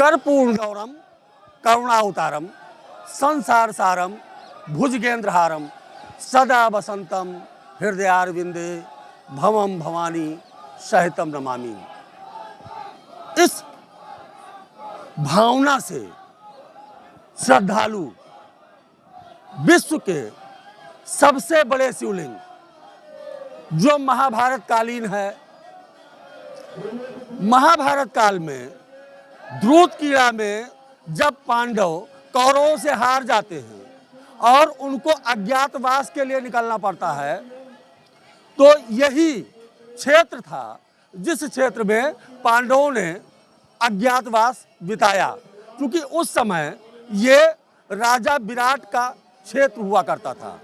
कर्पूर गौरम करुणावतारम संसार सारम भुजगेंद्रहारम सदा वसंतम हृदयारविंदे भवम भवानी सहितम नमामि। इस भावना से श्रद्धालु विश्व के सबसे बड़े शिवलिंग जो महाभारत कालीन है, महाभारत काल में द्रुत कीड़ा में जब पांडव कौरवों से हार जाते हैं और उनको अज्ञातवास के लिए निकलना पड़ता है, तो यही क्षेत्र था जिस क्षेत्र में पांडवों ने अज्ञातवास बिताया, क्योंकि उस समय ये राजा विराट का क्षेत्र हुआ करता था।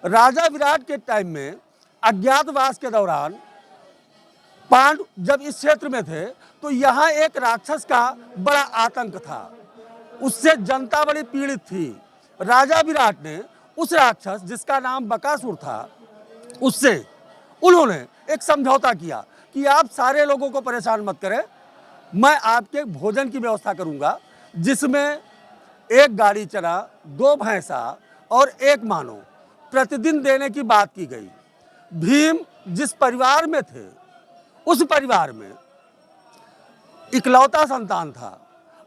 राजा विराट के टाइम में अज्ञातवास के दौरान पांडव जब इस क्षेत्र में थे तो यहाँ एक राक्षस का बड़ा आतंक था, उससे जनता बड़ी पीड़ित थी। राजा विराट ने उस राक्षस जिसका नाम बकासुर था, उससे उन्होंने एक समझौता किया कि आप सारे लोगों को परेशान मत करें, मैं आपके भोजन की व्यवस्था करूंगा, जिसमें एक गाड़ी चना, 2 भैंसा और 1 मानव प्रतिदिन देने की बात की गई। भीम जिस परिवार में थे, उस परिवार में इकलौता संतान था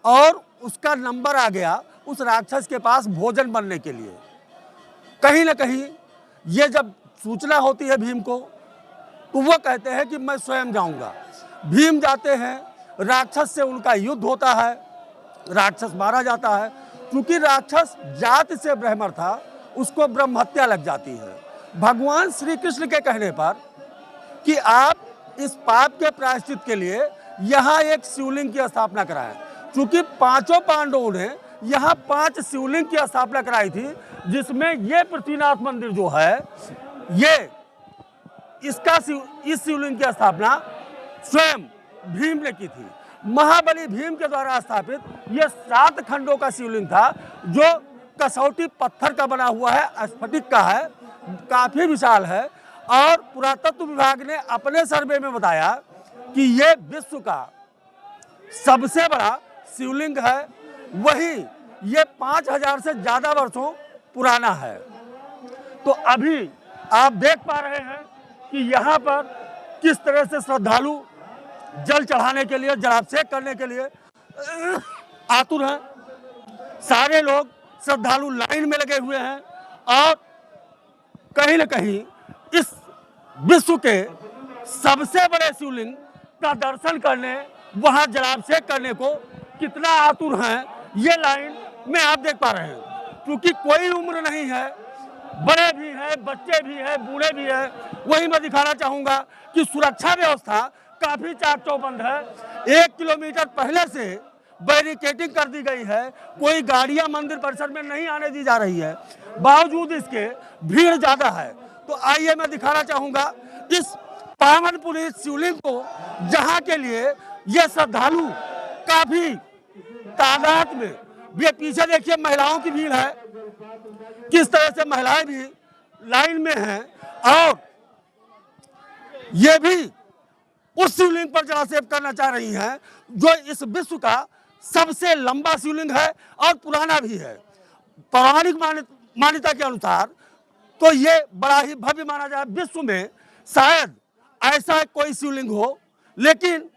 और उसका नंबर आ गया उस राक्षस के पास भोजन बनने के लिए। कहीं ना कहीं ये जब सूचना होती है भीम को, तो वो कहते हैं कि मैं स्वयं जाऊंगा। भीम जाते हैं, राक्षस से उनका युद्ध होता है, राक्षस मारा जाता है। क्योंकि राक्षस जाति से ब्राह्मण था, उसको ब्रह्म हत्या लग जाती है। भगवान श्री कृष्ण के कहने पर कि आप इस पाप के प्रायश्चित के लिए यहाँ एक शिवलिंग की स्थापना कराएं, क्योंकि 5 पांडवों ने यहाँ 5 शिवलिंग की स्थापना कराई थी, जिसमें ये पृथ्वीनाथ मंदिर जो है, ये इस शिवलिंग की स्थापना स्वयं भीम ने की थी। महाबली भीम के द्वारा स्थापित ये 7 खंडों का शिवलिंग था, जो कसौटी पत्थर का बना हुआ है, स्फटिक का है, काफी विशाल है। और पुरातत्व विभाग ने अपने सर्वे में बताया कि ये विश्व का सबसे बड़ा शिवलिंग है। वही ये 5000 से ज्यादा वर्षों पुराना है। तो अभी आप देख पा रहे हैं कि यहाँ पर किस तरह से श्रद्धालु जल चढ़ाने के लिए, जलाभिषेक करने के लिए आतुर हैं। सारे लोग श्रद्धालु लाइन में लगे हुए हैं और कहीं न कहीं इस विश्व के सबसे बड़े शिवलिंग का दर्शन करने, वहां जलाभिषेक करने को कितना आतुर हैं, ये लाइन में आप देख पा रहे हैं। क्योंकि कोई उम्र नहीं है, बड़े भी हैं, बच्चे भी हैं, बूढ़े भी हैं। वही मैं दिखाना चाहूंगा कि सुरक्षा व्यवस्था काफी चाक चौबंद है। 1 किलोमीटर पहले से बैरिकेडिंग कर दी गई है, कोई गाड़ियां मंदिर परिसर में नहीं आने दी जा रही है, बावजूद इसके भीड़ ज्यादा है। तो आइए मैं दिखाना चाहूंगा इस पावन पुनीत शिवलिंग को, जहां के लिए ये श्रद्धालु काफी तादाद में, ये पीछे देखिए महिलाओं की भीड़ है, किस तरह से महिलाएं भी लाइन में हैं और ये भी उस शिवलिंग पर जलाभिषेक करना चाह रही हैं, जो इस विश्व का सबसे लंबा शिवलिंग है और पुराना भी है। पौराणिक मान्यता के अनुसार तो ये बड़ा ही भव्य माना जाए। विश्व में शायद ऐसा कोई शिवलिंग हो, लेकिन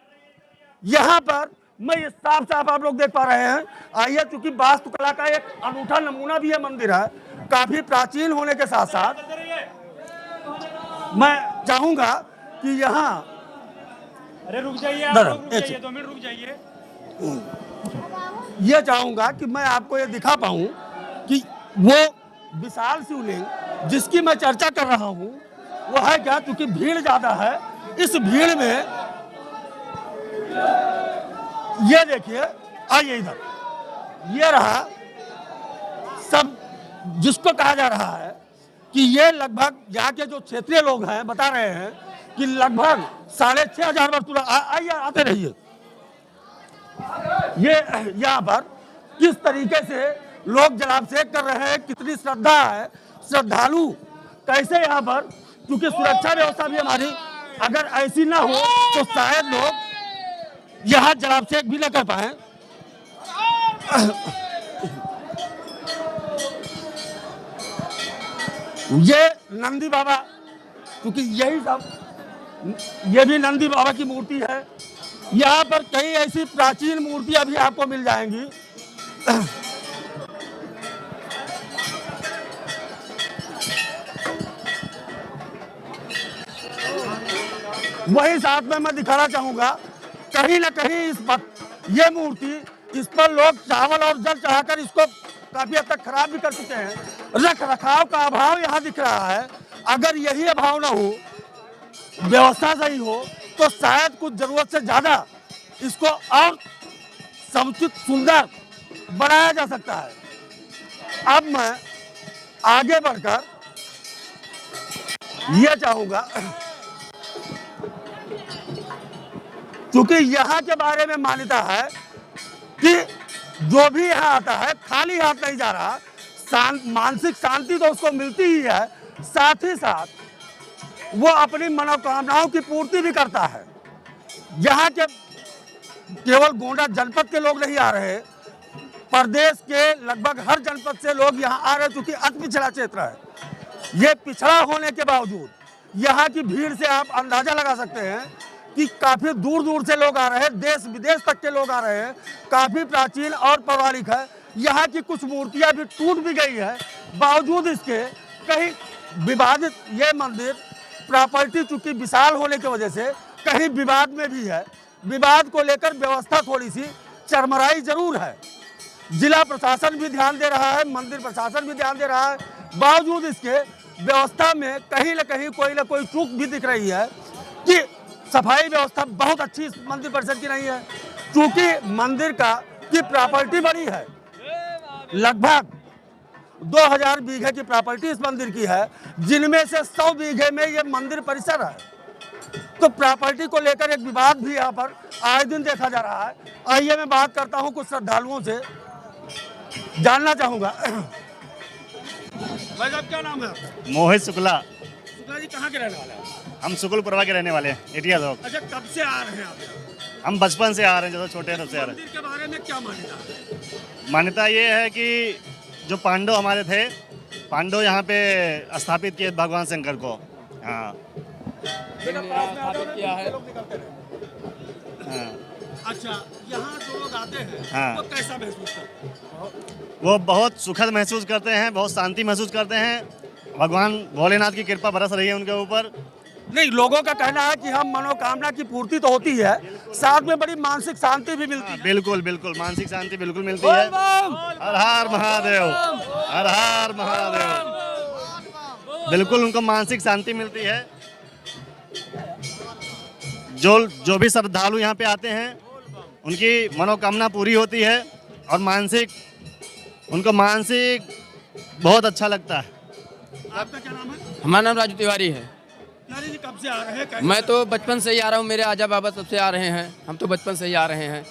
यहाँ पर मैं ये साफ साफ आप लोग देख पा रहे हैं। आइए, क्योंकि वास्तुकला का एक अनूठा नमूना भी है मंदिर है, काफी प्राचीन होने के साथ साथ मैं चाहूंगा कि यहाँ, अरे रुक जाइए, 2 मिनट रुक जाइए। ये चाहूंगा कि मैं आपको ये दिखा पाऊं कि वो विशाल शिवलिंग जिसकी मैं चर्चा कर रहा हूं वो है क्या। क्योंकि भीड़ ज्यादा है, इस भीड़ में ये देखिए, आइए इधर, ये रहा सब, जिसको कहा जा रहा है कि ये लगभग यहाँ के जो क्षेत्रीय लोग हैं बता रहे हैं कि लगभग 6500 वर्ष पुराना। आइए, आते रहिए। ये यहाँ पर किस तरीके से लोग जलाभिषेक कर रहे हैं, कितनी श्रद्धा है, श्रद्धालु कैसे यहाँ पर, क्योंकि सुरक्षा व्यवस्था भी हमारी अगर ऐसी ना हो तो शायद लोग यहाँ जलाभिषेक भी न कर पाए। ये नंदी बाबा, क्योंकि यही सब, ये भी नंदी बाबा की मूर्ति है। यहाँ पर कई ऐसी प्राचीन मूर्तियां भी आपको मिल जाएंगी। वही साथ में मैं दिखाना चाहूंगा, कहीं ना कहीं ये मूर्ति, इस पर लोग चावल और जल चढ़ाकर इसको काफी हद तक खराब भी कर चुके हैं। रख रखाव का अभाव यहाँ दिख रहा है। अगर यही अभाव ना हो, व्यवस्था सही हो, तो शायद कुछ जरूरत से ज्यादा इसको और समुचित सुंदर बनाया जा सकता है। अब मैं आगे बढ़कर यह चाहूंगा, क्योंकि यहाँ के बारे में मान्यता है कि जो भी यहाँ आता है खाली हाथ नहीं जा रहा, मानसिक शांति तो उसको मिलती ही है, साथ ही साथ वो अपनी मनोकामनाओं की पूर्ति भी करता है। यहाँ के केवल गोंडा जनपद के लोग नहीं आ रहे, प्रदेश के लगभग हर जनपद से लोग यहाँ आ रहे, क्योंकि अति पिछड़ा क्षेत्र है। ये पिछड़ा होने के बावजूद यहाँ की भीड़ से आप अंदाजा लगा सकते हैं कि काफी दूर दूर से लोग आ रहे हैं, देश विदेश तक के लोग आ रहे हैं। काफी प्राचीन और पौराणिक है। यहाँ की कुछ मूर्तियां भी टूट भी गई है, बावजूद इसके कहीं विवादित ये मंदिर प्रॉपर्टी चूंकि विशाल होने की वजह से कहीं विवाद में भी है। विवाद को लेकर व्यवस्था थोड़ी सी चरमराई जरूर है। जिला प्रशासन भी ध्यान दे रहा है, मंदिर प्रशासन भी ध्यान दे रहा है, बावजूद इसके व्यवस्था में कहीं ना कोई चूक भी दिख रही है कि सफाई व्यवस्था बहुत अच्छी इस मंदिर परिसर की नहीं है। क्योंकि मंदिर की प्रॉपर्टी बड़ी है, लगभग 2000 बीघे की प्रॉपर्टी इस मंदिर की है, जिनमें से 100 बीघे में ये मंदिर परिसर है। तो प्रॉपर्टी को लेकर एक विवाद भी यहाँ पर आए दिन देखा जा रहा है। आइए मैं बात करता हूँ कुछ श्रद्धालुओं से, जानना चाहूंगा। भाई साहब क्या नाम है आपका? मोहित शुक्ला। शुक्ला जी कहाँ के रहने वाले हैं? हम सुकुलपुरवा के रहने वाले हैं, एटिया चौक। अच्छा, कब से आ रहे हैं आप यहाँ? हम बचपन से आ रहे हैं, जब छोटे तब से आ रहे मंदिर के बारे में क्या मान्यता है? मान्यता ये है कि जो पांडव हमारे थे, पांडव यहाँ पे स्थापित किए भगवान शंकर को। हाँ, किया है। अच्छा, यहाँ जो लोग आते हैं हाँ। वो कैसा महसूस करते हैं? वो बहुत सुखद महसूस करते हैं, बहुत शांति महसूस करते हैं। भगवान भोलेनाथ की कृपा बरस रही है उनके ऊपर। नहीं, लोगों का कहना है कि हम मनोकामना की पूर्ति तो होती है, साथ में बड़ी मानसिक शांति भी मिलती है। बिल्कुल बिल्कुल, मानसिक शांति बिल्कुल मिलती है। हर हर महादेव, हर हर महादेव। बिल्कुल उनको मानसिक शांति मिलती है। जो भी श्रद्धालु यहाँ पे आते हैं उनकी मनोकामना पूरी होती है और उनको मानसिक बहुत अच्छा लगता है। आपका क्या नाम है? हमारा नाम राजू तिवारी है। जी कब से आ रहे हैं? मैं तो बचपन से ही आ रहा हूँ, मेरे आजा बाबा सबसे आ रहे हैं, हम तो बचपन से ही आ रहे हैं।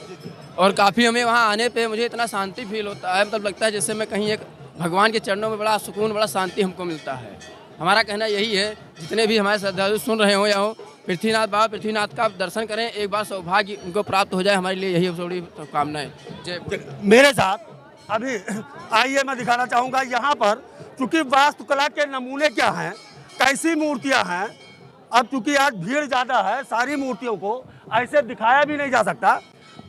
और काफ़ी हमें वहाँ आने पे मुझे इतना शांति फील होता है, मतलब लगता है जैसे मैं कहीं एक भगवान के चरणों में बड़ा सुकून, बड़ा शांति हमको मिलता है। हमारा कहना यही है, जितने भी हमारे श्रद्धालु सुन रहे हो या हो, पृथ्वीनाथ बाबा पृथ्वीनाथ का दर्शन करें, एक बार सौभाग्य उनको प्राप्त हो जाए, हमारे लिए यही बड़ी कामना है। जय। मेरे साथ अभी आइए मैं दिखाना चाहूँगा यहाँ पर, क्योंकि वास्तुकला के नमूने क्या हैं, कैसी मूर्तियाँ हैं। अब चूंकि आज भीड़ ज़्यादा है, सारी मूर्तियों को ऐसे दिखाया भी नहीं जा सकता,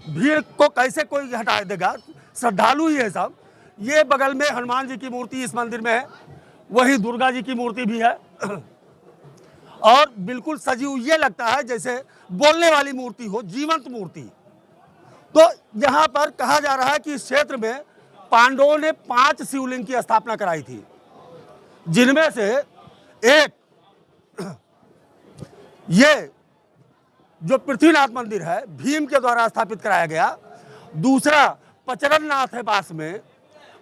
भीड़ को कैसे कोई हटा देगा, श्रद्धालु ही है सब। ये बगल में हनुमान जी की मूर्ति इस मंदिर में है, वही दुर्गा जी की मूर्ति भी है और बिल्कुल सजी हुई, ये लगता है जैसे बोलने वाली मूर्ति हो, जीवंत मूर्ति। तो यहाँ पर कहा जा रहा है कि इस क्षेत्र में पांडवों ने 5 शिवलिंग की स्थापना कराई थी, जिनमें से एक ये जो पृथ्वीनाथ मंदिर है भीम के द्वारा स्थापित कराया गया, दूसरा पचरननाथ है पास में,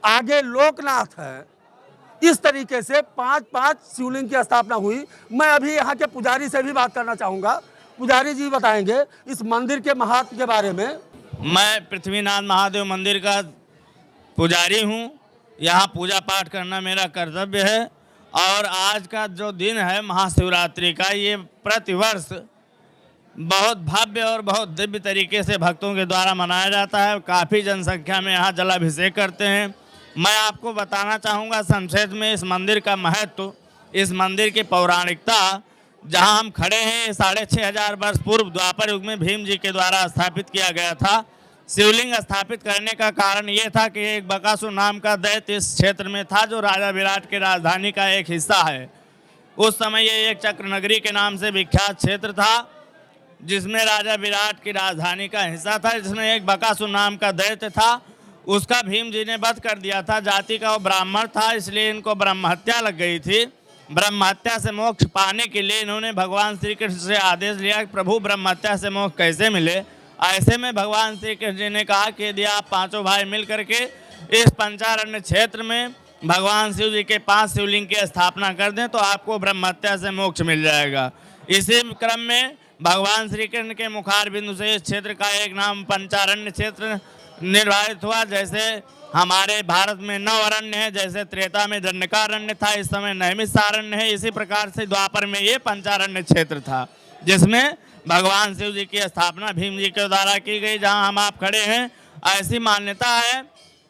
आगे लोकनाथ है। इस तरीके से 5-5 शिवलिंग की स्थापना हुई। मैं अभी यहाँ के पुजारी से भी बात करना चाहूँगा। पुजारी जी बताएंगे इस मंदिर के महत्व के बारे में। मैं पृथ्वीनाथ महादेव मंदिर का पुजारी हूँ। यहाँ पूजा पाठ करना मेरा कर्तव्य है और आज का जो दिन है महाशिवरात्रि का, ये प्रतिवर्ष बहुत भव्य और बहुत दिव्य तरीके से भक्तों के द्वारा मनाया जाता है। काफ़ी जनसंख्या में यहाँ जलाभिषेक करते हैं। मैं आपको बताना चाहूँगा संक्षेप में इस मंदिर का महत्व, इस मंदिर की पौराणिकता। जहाँ हम खड़े हैं 6500 वर्ष पूर्व द्वापर युग में भीम जी के द्वारा स्थापित किया गया था। शिवलिंग स्थापित करने का कारण ये था कि एक बकासुर नाम का दैत्य इस क्षेत्र में था, जो राजा विराट की राजधानी का एक हिस्सा है। उस समय ये एक चक्र नगरी के नाम से विख्यात क्षेत्र था, जिसमें राजा विराट की राजधानी का हिस्सा था, जिसमें एक बकासुर नाम का दैत्य था। उसका भीम जी ने वध कर दिया था। जाति का वो ब्राह्मण था, इसलिए इनको ब्रह्म हत्या लग गई थी। ब्रह्म हत्या से मोक्ष पाने के लिए इन्होंने भगवान श्री कृष्ण से आदेश लिया कि प्रभु ब्रह्म हत्या से मोक्ष कैसे मिले। ऐसे में भगवान श्री कृष्ण जी ने कहा कि यदि आप पांचों भाई मिल करके इस पंचारण्य क्षेत्र में भगवान शिव जी के 5 शिवलिंग की स्थापना कर दें तो आपको ब्रह्म हत्या से मोक्ष मिल जाएगा। इसी क्रम में भगवान श्री कृष्ण के मुखार बिंदु से इस क्षेत्र का एक नाम पंचारण्य क्षेत्र निर्धारित हुआ। जैसे हमारे भारत में 9 अरण्य है, जैसे त्रेता में दंडकारण्य था, इस समय नैमिषारण्य है। इसी प्रकार से द्वापर में ये पंचारण्य क्षेत्र था, जिसमें भगवान शिव जी की स्थापना भीम जी के द्वारा की गई। जहां हम आप खड़े हैं, ऐसी मान्यता है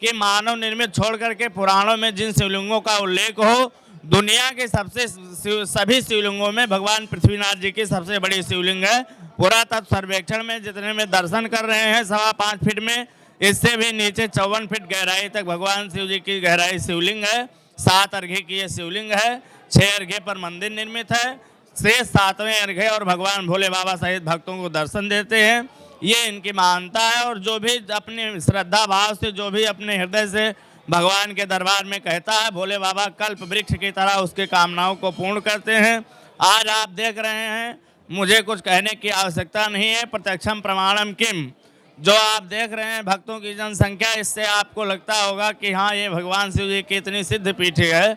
कि मानव निर्मित छोड़ करके पुराणों में जिन शिवलिंगों का उल्लेख हो, दुनिया के सभी शिवलिंगों में भगवान पृथ्वीनाथ जी की सबसे बड़ी शिवलिंग है। पुरातत्व सर्वेक्षण में जितने में दर्शन कर रहे हैं 5.25 फीट में, इससे भी नीचे 54 फीट गहराई तक भगवान शिव जी की गहराई शिवलिंग है। 7 अर्घ्य की ये शिवलिंग है। 6 अर्घ्य पर मंदिर निर्मित है। शेष 7वें अर्घ्य और भगवान भोले बाबा सहित भक्तों को दर्शन देते हैं। ये इनकी मान्यता है। और जो भी अपने श्रद्धा भाव से, जो भी अपने हृदय से भगवान के दरबार में कहता है, भोले बाबा कल्प वृक्ष की तरह उसके कामनाओं को पूर्ण करते हैं। आज आप देख रहे हैं, मुझे कुछ कहने की आवश्यकता नहीं है। प्रत्यक्षम प्रमाणम किम, जो आप देख रहे हैं भक्तों की जनसंख्या, इससे आपको लगता होगा कि हाँ, ये भगवान शिव जी की इतनी सिद्ध पीठ है।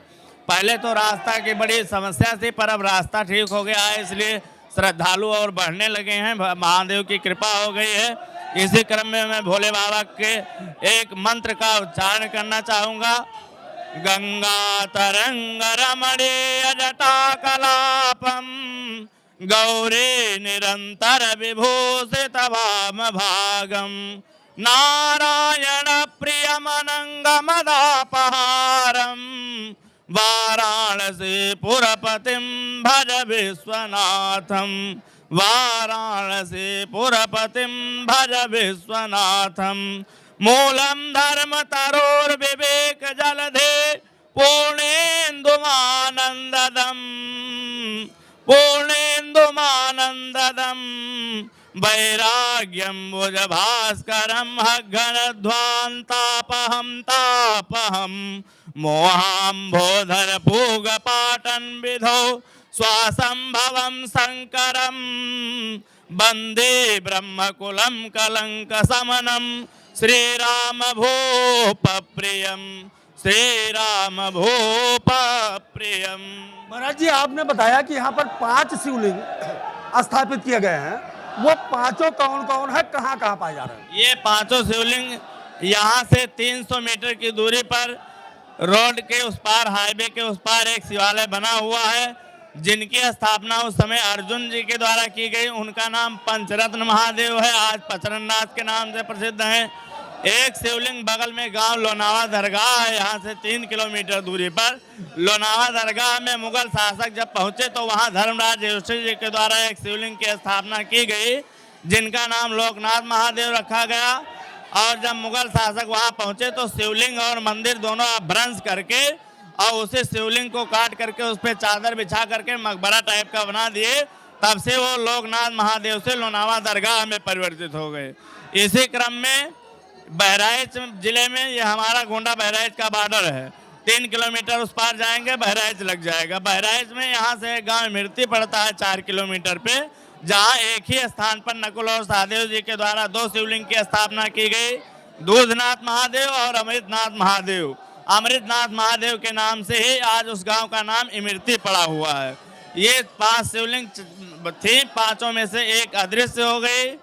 पहले तो रास्ता की बड़ी समस्या थी, पर अब रास्ता ठीक हो गया है, इसलिए श्रद्धालु और बढ़ने लगे हैं। महादेव की कृपा हो गई है। इसी क्रम में मैं भोले बाबा के एक मंत्र का उच्चारण करना चाहूँगा। गंगा तरंग रमणीय जटा कलापम गौरी निरंतर विभूषित वाम भागम नारायण प्रियमनंगमदापहारम वाराणसी पुरपतिम भज विश्वनाथम वाराणसी पुरपतिम भज विश्वनाथम मूलम धर्म तरोर विवेक जलधे पूर्णेन्दुमानंददम पूर्णेन्दुमानंददम वैराग्यम भुज भास्करम हघनध्वांतापहम तापहम मोहाम्भोधर पूग पाटन विधौ स्वासंभवम शंकरम वंदे ब्रह्मकुलम कलंक समनम श्रीराम भूप प्रियम श्रीराम भूप प्रियम। महाराज जी, आपने बताया कि यहाँ पर 5 शिवलिंग स्थापित किए गए हैं। वो पांचों कौन कौन है, कहाँ कहाँ पाए जा रहे हैं? ये 5 शिवलिंग यहाँ से 300 मीटर की दूरी पर रोड के उस पार, हाईवे के उस पार एक शिवालय बना हुआ है, जिनकी स्थापना उस समय अर्जुन जी के द्वारा की गई। उनका नाम पंचरत्न महादेव है, आज पचरन्नाथ के नाम से प्रसिद्ध हैं। एक शिवलिंग बगल में गांव लोनावा दरगाह है, यहाँ से 3 किलोमीटर दूरी पर। लोनावा दरगाह में मुगल शासक जब पहुंचे तो वहाँ धर्मराज युधिष्ठिर जी के द्वारा एक शिवलिंग की स्थापना की गई, जिनका नाम लोकनाथ महादेव रखा गया। और जब मुगल शासक वहाँ पहुंचे तो शिवलिंग और मंदिर दोनों भ्रंश करके और उसे शिवलिंग को काट करके उस पर चादर बिछा करके मकबरा टाइप का बना दिए। तब से वो लोकनाथ महादेव से लोनावा दरगाह में परिवर्तित हो गए। इसी क्रम में बहराइच जिले में, ये हमारा गोंडा बहराइच का बॉर्डर है, 3 किलोमीटर उस पार जाएंगे बहराइच लग जाएगा। बहराइच में यहाँ से एक गाँव मिर्ती पड़ता है 4 किलोमीटर पे, जहाँ एक ही स्थान पर नकुल और सहदेव जी के द्वारा 2 शिवलिंग की स्थापना की गई, दूधनाथ महादेव और अमृतनाथ महादेव। अमृतनाथ महादेव के नाम से ही आज उस गांव का नाम इमरती पड़ा हुआ है। ये 5 शिवलिंग थी, 5 में से एक अदृश्य हो गई,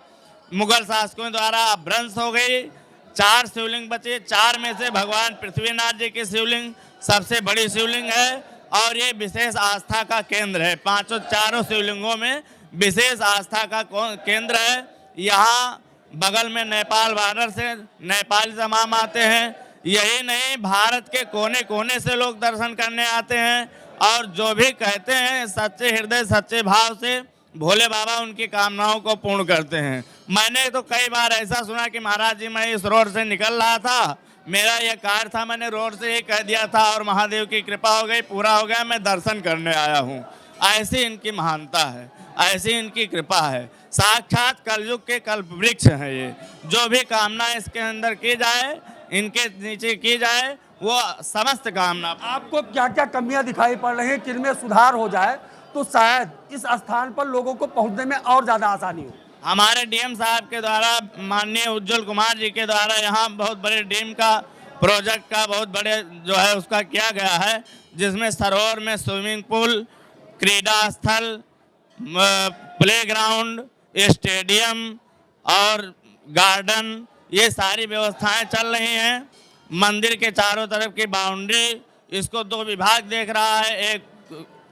मुगल शासकों द्वारा अपभ्रंश हो गई। 4 शिवलिंग बचे। 4 में से भगवान पृथ्वीनाथ जी की शिवलिंग सबसे बड़ी शिवलिंग है और ये विशेष आस्था का केंद्र है। 4 शिवलिंगों में विशेष आस्था का केंद्र है। यहाँ बगल में नेपाल बॉर्डर से नेपाली तमाम आते हैं। यही नहीं, भारत के कोने कोने से लोग दर्शन करने आते हैं और जो भी कहते हैं सच्चे हृदय सच्चे भाव से भोले बाबा उनकी कामनाओं को पूर्ण करते हैं। मैंने तो कई बार ऐसा सुना कि महाराज जी मैं इस रोड से निकल रहा था, मेरा ये कार था, मैंने रोड से ये कह दिया था और महादेव की कृपा हो गई, पूरा हो गया, मैं दर्शन करने आया हूँ। ऐसी इनकी महानता है, ऐसी इनकी कृपा है। साक्षात कलयुग के कल्प वृक्ष है ये। जो भी कामना इसके अंदर की जाए, इनके नीचे की जाए, वो समस्त कामना। आपको क्या क्या कमियां दिखाई पड़ रही हैं, किनमें सुधार हो जाए तो शायद इस स्थान पर लोगों को पहुंचने में और ज़्यादा आसानी हो? हमारे डीएम साहब के द्वारा, माननीय उज्जवल कुमार जी के द्वारा यहाँ बहुत बड़े डीएम का प्रोजेक्ट का बहुत बड़े जो है उसका किया गया है, जिसमें सरोवर में स्विमिंग पूल, क्रीड़ा स्थल, प्लेग्राउंड, स्टेडियम और गार्डन, ये सारी व्यवस्थाएं चल रही हैं। मंदिर के चारों तरफ की बाउंड्री, इसको 2 विभाग देख रहा है। एक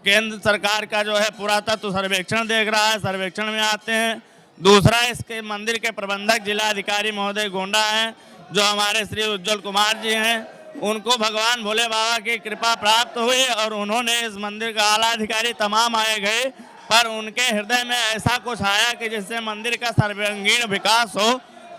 केंद्र सरकार का जो है पुरातत्व सर्वेक्षण देख रहा है, सर्वेक्षण में आते हैं। दूसरा, इसके मंदिर के प्रबंधक जिलाधिकारी महोदय गोंडा हैं, जो हमारे श्री उज्जवल कुमार जी हैं। उनको भगवान भोले बाबा की कृपा प्राप्त हुई और उन्होंने इस मंदिर का आला अधिकारी तमाम आए गए, पर उनके हृदय में ऐसा कुछ आया कि जिससे मंदिर का सर्वांगीण विकास हो।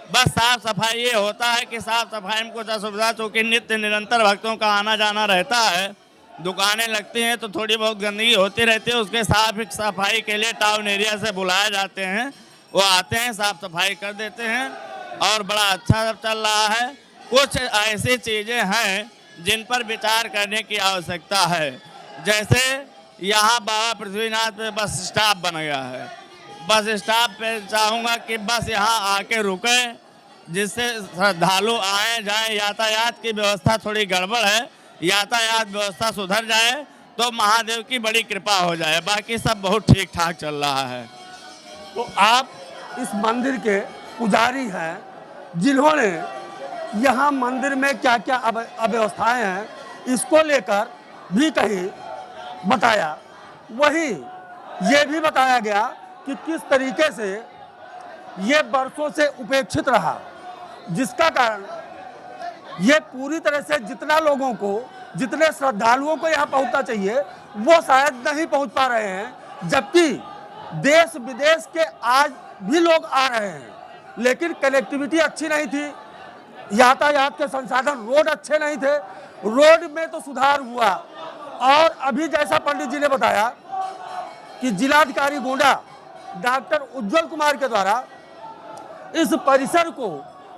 बस साफ सफाई ये होता है कि साफ सफाई में कुछ असुविधा, चूँकि नित्य निरंतर भक्तों का आना जाना रहता है, दुकानें लगती हैं तो थोड़ी बहुत गंदगी होती रहती है। उसके साफ सफाई के लिए टाउन एरिया से बुलाए जाते हैं, वो आते हैं, साफ सफाई कर देते हैं और बड़ा अच्छा चल रहा है। कुछ ऐसी चीज़ें हैं जिन पर विचार करने की आवश्यकता है, जैसे यहाँ बाबा पृथ्वीनाथ पे बस स्टॉप बन गया है। बस स्टॉप पे चाहूँगा कि बस यहाँ आके रुके, जिससे श्रद्धालु आए जाएं। यातायात की व्यवस्था थोड़ी गड़बड़ है, यातायात व्यवस्था सुधर जाए तो महादेव की बड़ी कृपा हो जाए। बाकी सब बहुत ठीक ठाक चल रहा है। तो आप इस मंदिर के पुजारी हैं, जिन्होंने यहाँ मंदिर में क्या क्या अव्यवस्थाएं हैं इसको लेकर भी कहीं बताया। वहीं ये भी बताया गया कि किस तरीके से ये बरसों से उपेक्षित रहा, जिसका कारण ये पूरी तरह से जितना लोगों को, जितने श्रद्धालुओं को यहाँ पहुँचना चाहिए वो शायद नहीं पहुँच पा रहे हैं। जबकि देश विदेश के आज भी लोग आ रहे हैं, लेकिन कनेक्टिविटी अच्छी नहीं थी, यातायात के संसाधन, रोड अच्छे नहीं थे। रोड में तो सुधार हुआ और अभी जैसा पंडित जी ने बताया कि जिलाधिकारी गोंडा डॉक्टर उज्जवल कुमार के द्वारा इस परिसर को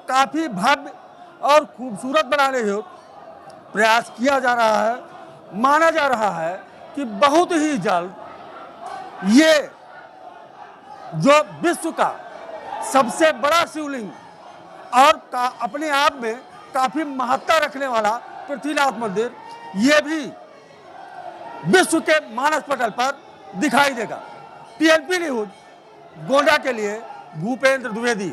काफ़ी भव्य और खूबसूरत बनाने हेतु प्रयास किया जा रहा है। माना जा रहा है कि बहुत ही जल्द ये जो विश्व का सबसे बड़ा शिवलिंग और अपने आप में काफ़ी महत्ता रखने वाला पृथ्वीनाथ मंदिर, ये भी विश्व के मानस पटल पर दिखाई देगा। टीएनपी न्यूज़ गोंडा के लिए भूपेंद्र द्विवेदी।